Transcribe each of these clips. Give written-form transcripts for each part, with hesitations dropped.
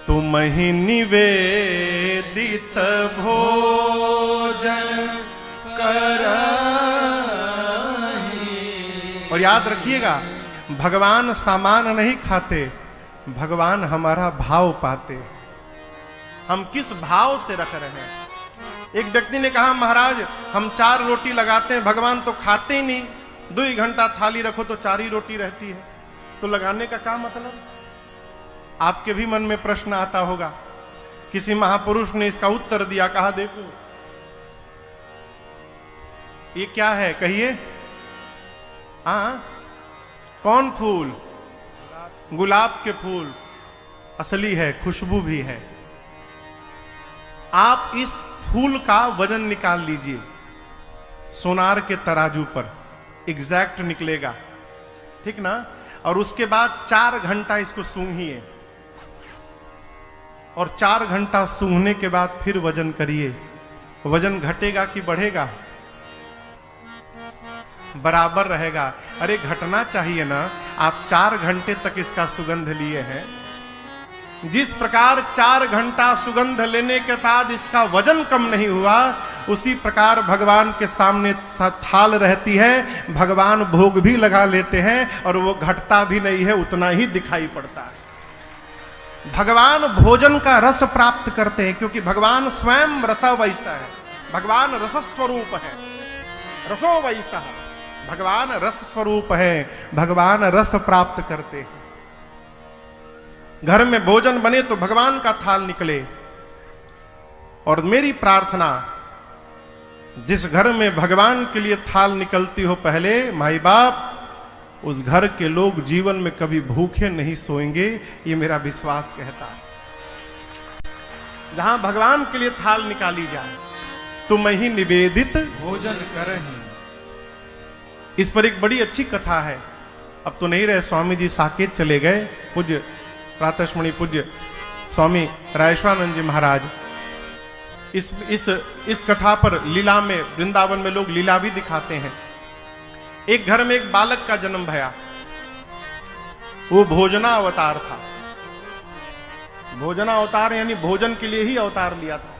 तुम ही निवेदित भोजन करहि। और याद रखिएगा, भगवान सामान नहीं खाते, भगवान हमारा भाव पाते। हम किस भाव से रख रहे हैं। एक व्यक्ति ने कहा, महाराज हम 4 रोटी लगाते हैं, भगवान तो खाते ही नहीं। 2 घंटा थाली रखो तो 4 ही रोटी रहती है, तो लगाने का क्या मतलब। आपके भी मन में प्रश्न आता होगा। किसी महापुरुष ने इसका उत्तर दिया, कहा देखो ये क्या है, कहिए। कौन फूल? गुलाब के फूल असली है, खुशबू भी है। आप इस फूल का वजन निकाल लीजिए, सोनार के तराजू पर एग्जैक्ट निकलेगा, ठीक ना। और उसके बाद 4 घंटा इसको सूंघिए, और 4 घंटा सूंघने के बाद फिर वजन करिए। वजन घटेगा कि बढ़ेगा? बराबर रहेगा। अरे घटना चाहिए ना। आप 4 घंटे तक इसका सुगंध लिए हैं, जिस प्रकार 4 घंटा सुगंध लेने के बाद इसका वजन कम नहीं हुआ, उसी प्रकार भगवान के सामने थाल रहती है, भगवान भोग भी लगा लेते हैं और वो घटता भी नहीं है, उतना ही दिखाई पड़ता है। भगवान भोजन का रस प्राप्त करते हैं, क्योंकि भगवान स्वयं रस वैसा है। भगवान रस स्वरूप है, रसो वैसा। भगवान रस स्वरूप है, भगवान रस प्राप्त करते हैं। घर में भोजन बने तो भगवान का थाल निकले। और मेरी प्रार्थना, जिस घर में भगवान के लिए थाल निकलती हो पहले माई बाप, उस घर के लोग जीवन में कभी भूखे नहीं सोएंगे, ये मेरा विश्वास कहता है। जहां भगवान के लिए थाल निकाली जाए, तुम ही निवेदित भोजन करहि। इस पर एक बड़ी अच्छी कथा है। अब तो नहीं रहे, स्वामी जी साकेत चले गए, पूज्य प्रातस्मरणीय पूज्य स्वामी रायेश्वरानंद जी महाराज। इस कथा पर लीला में, वृंदावन में लोग लीला भी दिखाते हैं। एक घर में एक बालक का जन्म भया। वो भोजना अवतार था। भोजना अवतार यानी भोजन के लिए ही अवतार लिया था।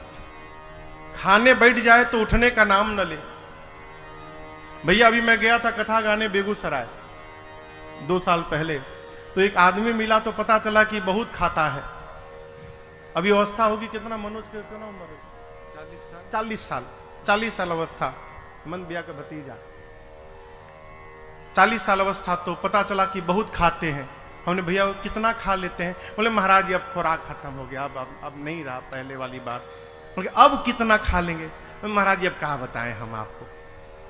खाने बैठ जाए तो उठने का नाम न ले। भैया अभी मैं गया था कथा गाने बेगूसराय 2 साल पहले, तो एक आदमी मिला तो पता चला कि बहुत खाता है। अभी अवस्था होगी कितना, मनोज के कितना उम्र है? 40 साल अवस्था। मन बिया का भतीजा 40 साल अवस्था। तो पता चला कि बहुत खाते हैं। हमने भैया कितना खा लेते हैं? बोले महाराज जी अब खुराक खत्म हो गया, अब नहीं रहा पहले वाली बात। बोले अब कितना खा लेंगे? महाराज जी अब क्या बताएं हम आपको।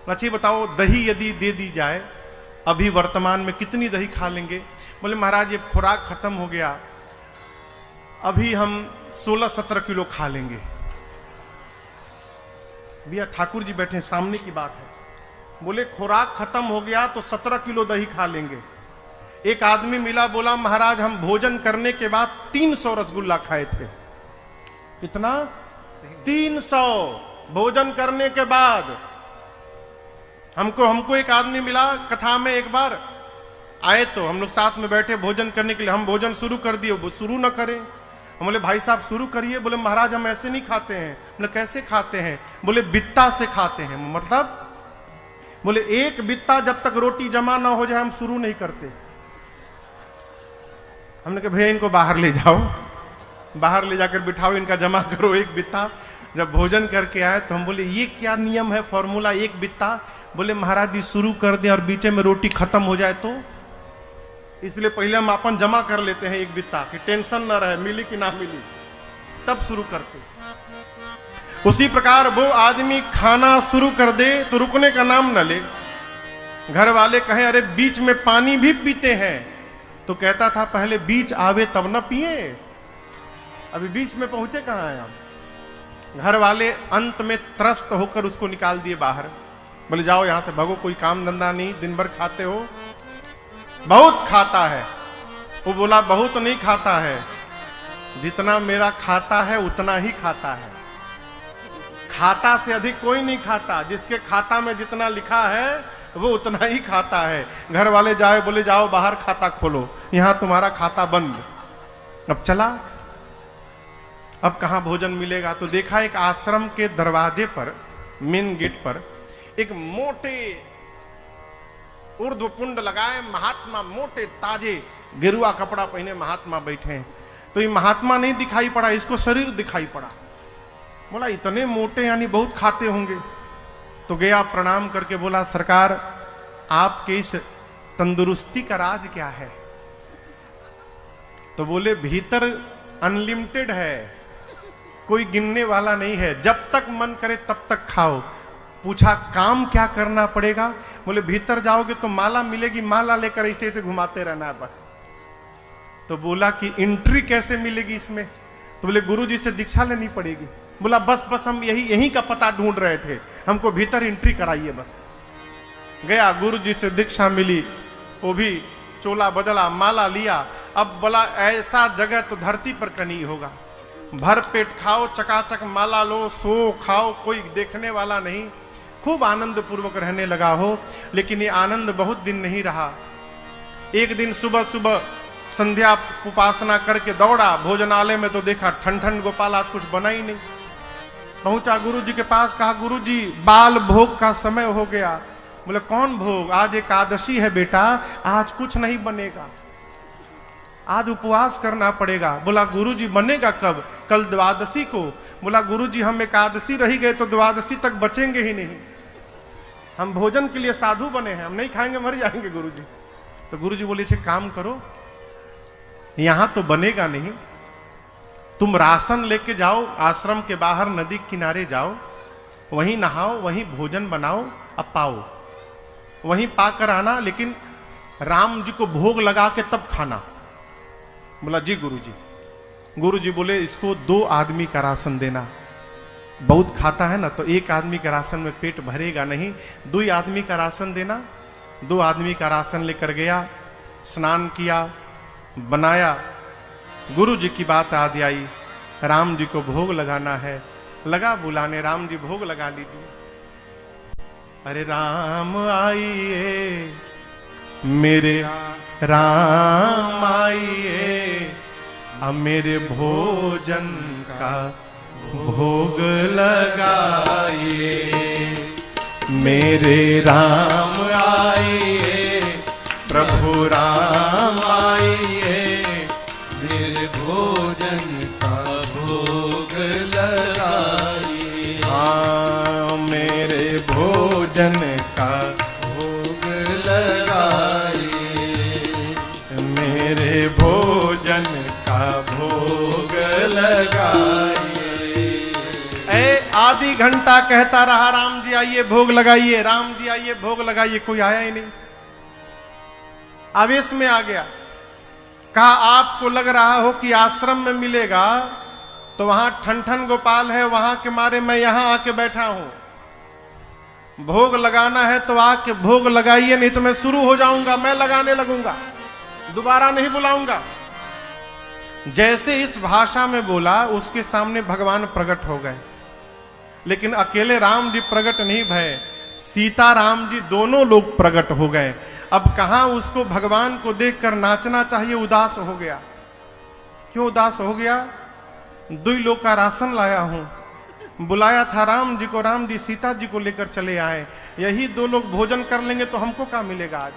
अच्छी बताओ, दही यदि दे दी जाए अभी वर्तमान में कितनी दही खा लेंगे? बोले महाराज ये खुराक खत्म हो गया, अभी हम 16-17 किलो खा लेंगे। भैया ठाकुर जी बैठे, सामने की बात है। बोले खुराक खत्म हो गया तो 17 किलो दही खा लेंगे। एक आदमी मिला, बोला महाराज हम भोजन करने के बाद 300 रसगुल्ला खाए थे। कितना? 300 भोजन करने के बाद। हमको एक आदमी मिला कथा में, एक बार आए तो हम लोग साथ में बैठे भोजन करने के लिए। हम भोजन शुरू कर दिए, वो शुरू न करें। हम बोले भाई साहब शुरू करिए। बोले महाराज हम ऐसे नहीं खाते हैं। बोले कैसे खाते हैं? बोले बित्ता से खाते हैं। मतलब? बोले एक बित्ता जब तक रोटी जमा ना हो जाए हम शुरू नहीं करते। हमने कहा भैया इनको बाहर ले जाओ, बाहर ले जाकर बिठाओ, इनका जमा करो एक बित्ता। जब भोजन करके आए तो हम बोले ये क्या नियम है, फॉर्मूला एक बित्ता? बोले महाराज जी शुरू कर दे और बीच में रोटी खत्म हो जाए तो, इसलिए पहले हम अपन जमा कर लेते हैं एक बित्ता कि टेंशन ना रहे मिली कि ना मिली, तब शुरू करते। उसी प्रकार वो आदमी खाना शुरू कर दे तो रुकने का नाम न ले। घर वाले कहें अरे बीच में पानी भी पीते हैं, तो कहता था पहले बीच आवे तब न पिए। अभी बीच में पहुंचे कहां हैं हम? घर वाले अंत में त्रस्त होकर उसको निकाल दिए बाहर। बोले जाओ यहां से भगो, कोई काम धंधा नहीं, दिन भर खाते हो। बहुत खाता है। वो बोला बहुत नहीं खाता है, जितना मेरा खाता है उतना ही खाता है। खाता से अधिक कोई नहीं खाता। जिसके खाता में जितना लिखा है वो उतना ही खाता है। घर वाले जाए, बोले जाओ बाहर खाता खोलो, यहां तुम्हारा खाता बंद। अब चला अब कहाँ भोजन मिलेगा? तो देखा एक आश्रम के दरवाजे पर, मेन गेट पर एक मोटे ऊर्ध्वपुंड लगाए महात्मा, मोटे ताजे गेरुआ कपड़ा पहने महात्मा बैठे हैं। तो ये महात्मा नहीं दिखाई पड़ा, इसको शरीर दिखाई पड़ा। बोला इतने मोटे यानी बहुत खाते होंगे। तो गया प्रणाम करके बोला सरकार आपके इस तंदुरुस्ती का राज क्या है? तो बोले भीतर अनलिमिटेड है, कोई गिनने वाला नहीं है, जब तक मन करे तब तक खाओ। पूछा काम क्या करना पड़ेगा? बोले भीतर जाओगे तो माला मिलेगी, माला लेकर ऐसे ऐसे घुमाते रहना है बस। तो बोला कि एंट्री कैसे मिलेगी इसमें? तो बोले गुरुजी से दीक्षा लेनी पड़ेगी। बोला बस बस हम यही का पता ढूंढ रहे थे, हमको भीतर एंट्री कराइए बस। गया गुरुजी से दीक्षा मिली, वो भी चोला बदला, माला लिया। अब बोला ऐसा जगह तो धरती पर कहीं होगा, भर पेट खाओ, चकाचक माला लो, सो खाओ, कोई देखने वाला नहीं, खूब आनंद पूर्वक रहने लगा हो। लेकिन ये आनंद बहुत दिन नहीं रहा। एक दिन सुबह सुबह संध्या उपासना करके दौड़ा भोजनालय में, तो देखा ठन ठन गोपाल आज कुछ बना ही नहीं। पहुंचा गुरुजी के पास, कहा गुरुजी बाल भोग का समय हो गया। बोले कौन भोग? आज एकादशी है बेटा, आज कुछ नहीं बनेगा, आज उपवास करना पड़ेगा। बोला गुरुजी बनेगा कब? कल द्वादशी को। बोला गुरुजी हम एकादशी रही गए तो द्वादशी तक बचेंगे ही नहीं, हम भोजन के लिए साधु बने हैं, हम नहीं खाएंगे मर जाएंगे गुरुजी। तो गुरुजी बोले छे काम करो, यहां तो बनेगा नहीं, तुम राशन लेके जाओ, आश्रम के बाहर नदी किनारे जाओ, वहीं नहाओ, वहीं भोजन बनाओ, अब पाओ, वहीं पाकर आना, लेकिन राम जी को भोग लगा के तब खाना। बोला जी गुरुजी। गुरुजी बोले इसको 2 आदमी का राशन देना, बहुत खाता है ना, तो 1 आदमी का राशन में पेट भरेगा नहीं, 2 आदमी का राशन देना। 2 आदमी का राशन लेकर गया, स्नान किया, बनाया। गुरु जी की बात याद आई, राम जी को भोग लगाना है, लगा बुलाने, राम जी भोग लगा लीजिए। अरे राम आइए मेरे राम आइए, अब मेरे भोजन का भोग लगाइए। मेरे राम आइए, प्रभु राम आइए, मेरे भोजन का भोग लगाइए। हाँ मेरे भोजन का भोग लगाइए, मेरे भोजन का भोग लगाइए। आधी घंटा कहता रहा राम जी आइए भोग लगाइए, राम जी आइए भोग लगाइए, कोई आया ही नहीं। आवेश में आ गया, कहा आपको लग रहा हो कि आश्रम में मिलेगा, तो वहां ठन ठन गोपाल है, वहां के मारे मैं यहां आके बैठा हूं। भोग लगाना है तो आके भोग लगाइए, नहीं तो मैं शुरू हो जाऊंगा, मैं लगाने लगूंगा, दोबारा नहीं बुलाऊंगा। जैसे इस भाषा में बोला, उसके सामने भगवान प्रकट हो गए। लेकिन अकेले राम जी प्रकट नहीं भये, सीता राम जी दोनों लोग प्रकट हो गए। अब कहां उसको भगवान को देखकर नाचना चाहिए, उदास हो गया। क्यों उदास हो गया? 2 लोग का राशन लाया हूं, बुलाया था राम जी को, राम जी सीता जी को लेकर चले आए, यही 2 लोग भोजन कर लेंगे तो हमको क्या मिलेगा आज?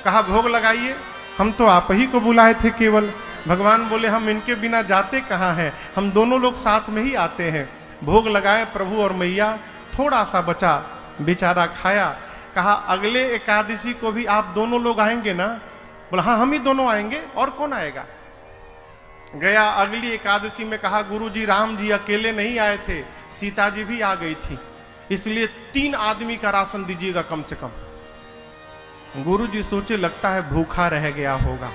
कहा भोग लगाइए, हम तो आप ही को बुलाए थे केवल। भगवान बोले हम इनके बिना जाते कहां हैं, हम दोनों लोग साथ में ही आते हैं। भोग लगाए प्रभु और मैया, थोड़ा सा बचा, बेचारा खाया। कहा अगले एकादशी को भी आप दोनों लोग आएंगे ना? बोला हाँ हम ही दोनों आएंगे, और कौन आएगा? गया अगली एकादशी में, कहा गुरुजी राम जी अकेले नहीं आए थे, सीता जी भी आ गई थी, इसलिए 3 आदमी का राशन दीजिएगा कम से कम। गुरुजी सोचे लगता है भूखा रह गया होगा,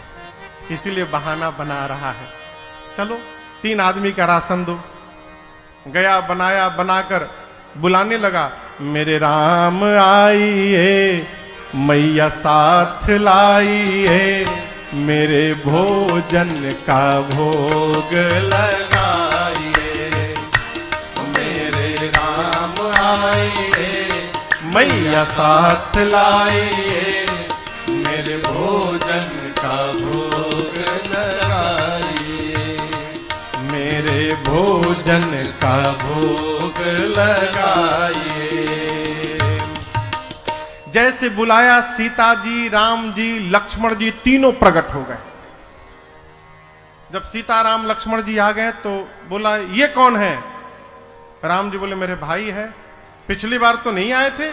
इसीलिए बहाना बना रहा है, चलो 3 आदमी का राशन दो। गया बनाया, बनाकर बुलाने लगा, मेरे राम आइए, मैया साथ लाइए, मेरे भोजन का भोग लगाइए। मेरे राम आइए, मैया साथ लाइए, मेरे भोजन का भोग लगाइए। भोजन का भोग लगाइए। जैसे बुलाया सीता जी, राम जी, लक्ष्मण जी तीनों प्रकट हो गए। जब सीता राम लक्ष्मण जी आ गए तो बोला ये कौन है? राम जी बोले मेरे भाई है। पिछली बार तो नहीं आए थे।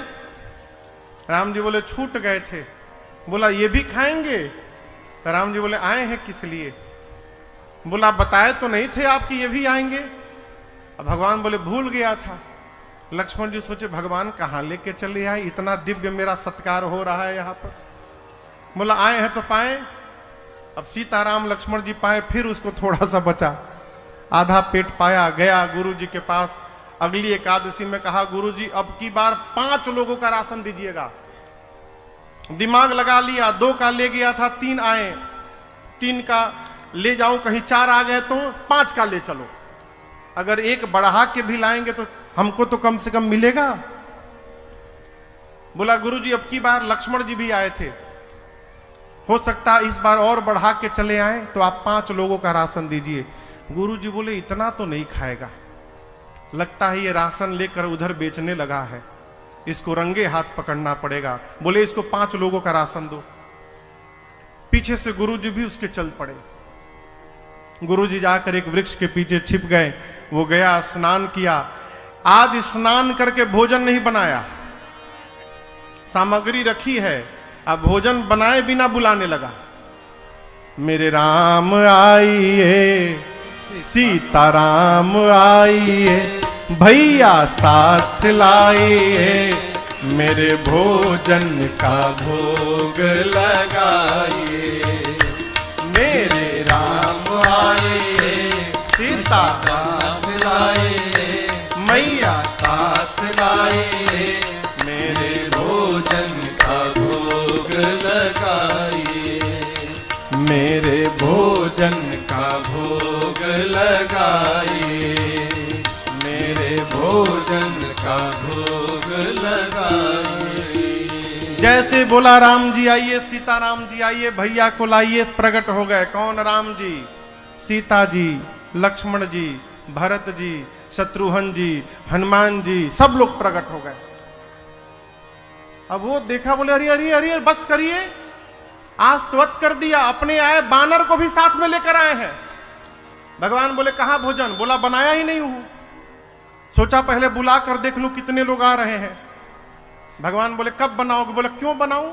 राम जी बोले छूट गए थे। बोला ये भी खाएंगे? राम जी बोले आए हैं किस लिए? बोला बताए तो नहीं थे आपकी ये भी आएंगे। अब भगवान बोले भूल गया था। लक्ष्मण जी सोचे भगवान कहां लेके चले आए, इतना दिव्य मेरा सत्कार हो रहा है यहां पर। बोला आए हैं तो पाए। अब सीताराम लक्ष्मण जी पाए, फिर उसको थोड़ा सा बचा, आधा पेट पाया, गया गुरु जी के पास। अगली एकादशी में कहा गुरु जी अब की बार 5 लोगों का राशन दीजिएगा। दिमाग लगा लिया, 2 का ले गया था, 3 आए, 3 का ले जाऊं, कहीं 4 आ गए तो 5 का ले चलो। अगर 1 बढ़ा के भी लाएंगे तो हमको तो कम से कम मिलेगा। बोला गुरु जी अब की बार लक्ष्मण जी भी आए थे, हो सकता है इस बार और बढ़ा के चले आए, तो आप 5 लोगों का राशन दीजिए। गुरु जी बोले इतना तो नहीं खाएगा, लगता है ये राशन लेकर उधर बेचने लगा है, इसको रंगे हाथ पकड़ना पड़ेगा। बोले इसको 5 लोगों का राशन दो। पीछे से गुरु जी भी उसके चल पड़े। गुरु जी जाकर एक वृक्ष के पीछे छिप गए। वो गया, स्नान किया। आज स्नान करके भोजन नहीं बनाया, सामग्री रखी है, अब भोजन बनाए बिना बुलाने लगा। मेरे राम आइए, सीताराम आइए, भैया साथ लाइए, मेरे भोजन का भोग लगाइए। मेरे राम आइए, सीता साथ लाइए, मैया साथ लाइए, मेरे भोजन का भोग लगाइए। मेरे भोजन का भोग लगाइए, मेरे भोजन का भोग लगाइए। जैसे बोला राम जी आइए, सीताराम जी आइए, भैया को लाइए, प्रकट हो गए। कौन? राम जी, सीता जी, लक्ष्मण जी, भरत जी, शत्रुघ्न जी, हनुमान जी, सब लोग प्रकट हो गए। अब वो देखा, बोले अरे अरे अरे बस करिए, आज त्वत कर दिया, अपने आए बानर को भी साथ में लेकर आए हैं। भगवान बोले कहां भोजन? बोला बनाया ही नहीं हूं, सोचा पहले बुला कर देख लूं कितने लोग आ रहे हैं। भगवान बोले कब बनाओगे? बोले क्यों बनाऊं,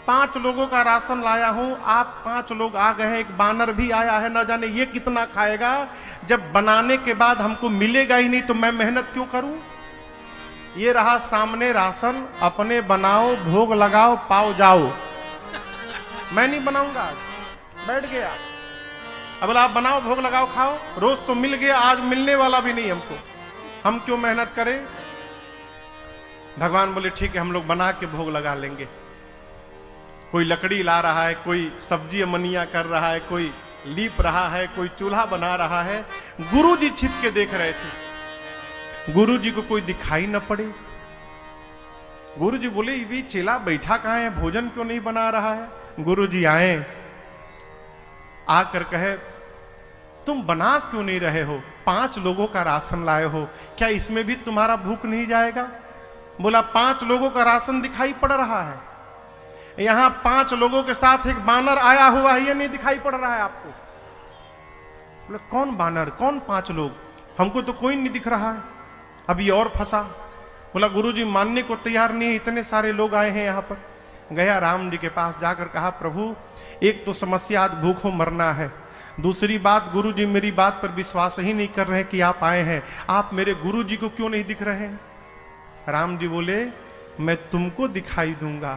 5 लोगों का राशन लाया हूं, आप 5 लोग आ गए हैं, एक बानर भी आया है, न जाने ये कितना खाएगा। जब बनाने के बाद हमको मिलेगा ही नहीं तो मैं मेहनत क्यों करूं। ये रहा सामने राशन, अपने बनाओ, भोग लगाओ, पाओ जाओ। मैं नहीं बनाऊंगा, बैठ गया। अब बोला आप बनाओ, भोग लगाओ, खाओ। रोज तो मिल गया, आज मिलने वाला भी नहीं हमको, हम क्यों मेहनत करें। भगवान बोले ठीक है, हम लोग बना के भोग लगा लेंगे। कोई लकड़ी ला रहा है, कोई सब्जी अमनिया कर रहा है, कोई लीप रहा है, कोई चूल्हा बना रहा है। गुरु जी छिप के देख रहे थे। गुरु जी को कोई दिखाई न पड़े। गुरु जी बोले ये चेला बैठा कहां है, भोजन क्यों नहीं बना रहा है। गुरु जी आए, आकर कहे तुम बना क्यों नहीं रहे हो, 5 लोगों का राशन लाए हो, क्या इसमें भी तुम्हारा भूख नहीं जाएगा। बोला 5 लोगों का राशन दिखाई पड़ रहा है, यहां 5 लोगों के साथ एक बानर आया हुआ है, ये नहीं दिखाई पड़ रहा है आपको। बोले कौन बानर, कौन 5 लोग, हमको तो कोई नहीं दिख रहा है। अभी और फंसा। बोला गुरुजी मानने को तैयार नहीं, इतने सारे लोग आए हैं यहां पर। गया राम जी के पास, जाकर कहा प्रभु एक तो समस्या आज भूखों मरना है, दूसरी बात गुरुजी मेरी बात पर विश्वास ही नहीं कर रहे कि आप आए हैं, आप मेरे गुरुजी को क्यों नहीं दिख रहे हैं। राम जी बोले मैं तुमको दिखाई दूंगा,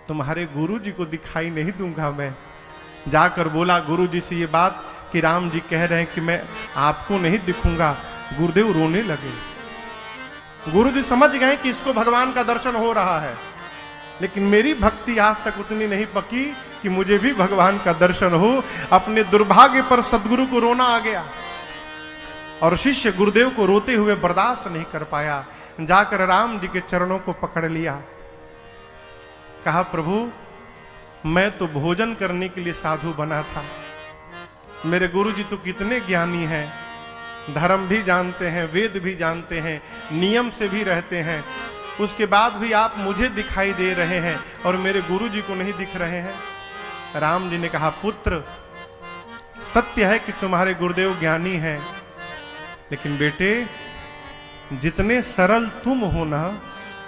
तुम्हारे गुरुजी को दिखाई नहीं दूंगा मैं। जाकर बोला गुरुजी से ये बात कि राम जी कह रहे हैं कि मैं आपको नहीं दिखूंगा। गुरुदेव रोने लगे। गुरुजी समझ गए कि इसको भगवान का दर्शन हो रहा है, लेकिन मेरी भक्ति आज तक उतनी नहीं पकी कि मुझे भी भगवान का दर्शन हो। अपने दुर्भाग्य पर सदगुरु को रोना आ गया और शिष्य गुरुदेव को रोते हुए बर्दाश्त नहीं कर पाया। जाकर राम जी के चरणों को पकड़ लिया, कहा प्रभु मैं तो भोजन करने के लिए साधु बना था, मेरे गुरु जी तो कितने ज्ञानी हैं, धर्म भी जानते हैं, वेद भी जानते हैं, नियम से भी रहते हैं, उसके बाद भी आप मुझे दिखाई दे रहे हैं और मेरे गुरु जी को नहीं दिख रहे हैं। राम जी ने कहा, पुत्र सत्य है कि तुम्हारे गुरुदेव ज्ञानी हैं, लेकिन बेटे जितने सरल तुम हो ना,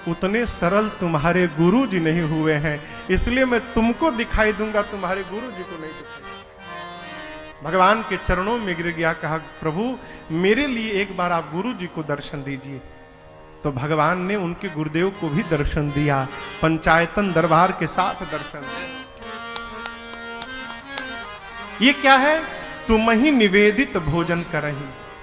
उतने सरल तुम्हारे गुरु जी नहीं हुए हैं, इसलिए मैं तुमको दिखाई दूंगा, तुम्हारे गुरु जी को नहीं दिखाई। भगवान के चरणों में गिर गया, कहा प्रभु मेरे लिए एक बार आप गुरु जी को दर्शन दीजिए। तो भगवान ने उनके गुरुदेव को भी दर्शन दिया, पंचायतन दरबार के साथ दर्शन दिया। ये क्या है? तुम ही निवेदित भोजन करही।